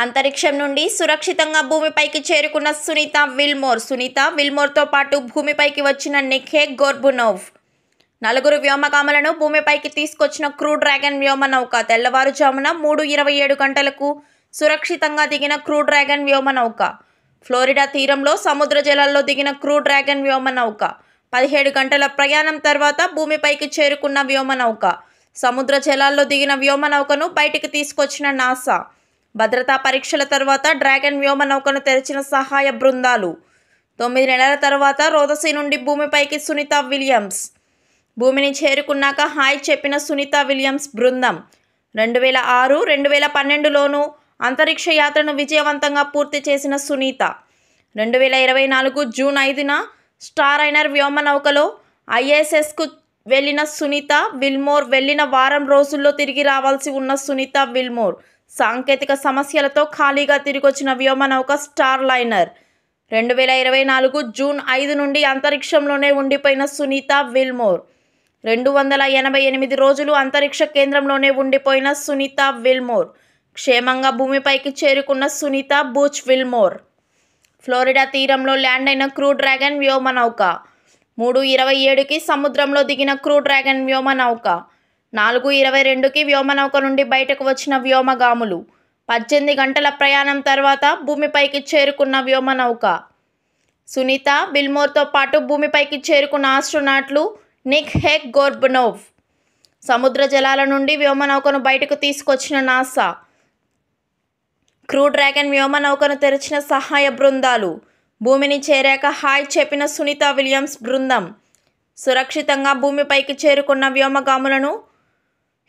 అంతరిక్షం నుండి సురక్షితంగా భూమిపైకి చేరుకున్న సునీత విల్మోర్తో పాటు భూమిపైకి వచ్చిన నిఖే గోర్బునోవ్. నలుగురు వ్యోమగాములను భూమిపైకి తీసుకొచ్చిన క్రూ డ్రాగన్ వ్యోమనౌక. తెల్లవారుజామున 3:27 గంటలకు సురక్షితంగా దిగిన క్రూ డ్రాగన్ వ్యోమనౌక. ఫ్లోరిడా తీరంలో సముద్ర జలాల్లో దిగిన క్రూ డ్రాగన్ వ్యోమనౌక. 17 గంటల ప్రయాణం తర్వాత భూమిపైకి చేరుకున్న వ్యోమనౌక. సముద్ర జలాల్లో దిగిన వ్యోమనౌకను బయటికి తీసుకొచ్చిన నాసా. భద్రతా పరీక్షల తర్వాత డ్రాగన్ వ్యోమనౌకను తెరిచిన సహాయ బృందాలు. 9 నెలల తర్వాత రోదసీ నుండి భూమిపైకి సునీత విలియమ్స్. భూమిని చేరుకున్నాక హాయ్ చెప్పిన సునీత విలియమ్స్ బృందం. 2006, 2012లోనూ అంతరిక్ష యాత్రను విజయవంతంగా పూర్తి చేసిన సునీత 2024 జూన్ 5న స్టారైనర్ వ్యోమనౌకలో ISSకు వెళ్లిన సునీత విల్మోర్. వెళ్లిన వారం రోజుల్లో తిరిగి రావాల్సి ఉన్న సునీత విల్మోర్ సాంకేతిక సమస్యలతో ఖాళీగా తిరిగొచ్చిన వ్యోమనౌక స్టార్ లైనర్. 2024 జూన్ 5 నుండి అంతరిక్షంలోనే ఉండిపోయిన సునీత విల్మోర్. 288 రోజులు అంతరిక్ష కేంద్రంలోనే ఉండిపోయిన సునీత విల్మోర్. క్షేమంగా భూమిపైకి చేరుకున్న సునీత బూచ్ విల్మోర్. ఫ్లోరిడా తీరంలో ల్యాండ్ అయిన క్రూ డ్రాగన్ వ్యోమనౌక. 3:27కి సముద్రంలో దిగిన క్రూ డ్రాగన్ వ్యోమనౌక. 4:22కి వ్యోమనౌక నుండి బయటకు వచ్చిన వ్యోమగాములు. 18 గంటల ప్రయాణం తర్వాత భూమిపైకి చేరుకున్న వ్యోమనౌక. సునీత విల్మోర్తో పాటు భూమిపైకి చేరుకున్న ఆస్ట్రోనాట్లు నిఖే గోర్బునోవ్. సముద్ర జలాల నుండి వ్యోమనౌకను బయటకు తీసుకొచ్చిన నాసా. క్రూ డ్రాగన్ వ్యోమనౌకను తెరిచిన సహాయ బృందాలు. భూమిని చేరాక హాయ్ చెప్పిన సునీత విలియమ్స్ బృందం. సురక్షితంగా భూమిపైకి చేరుకున్న వ్యోమగాములను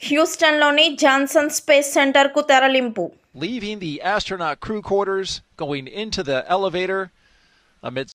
హ్యూస్టన్లోని జాన్సన్ స్పేస్ సెంటర్కు తరలింపు. Leaving the astronaut crew quarters, going into the elevator amidst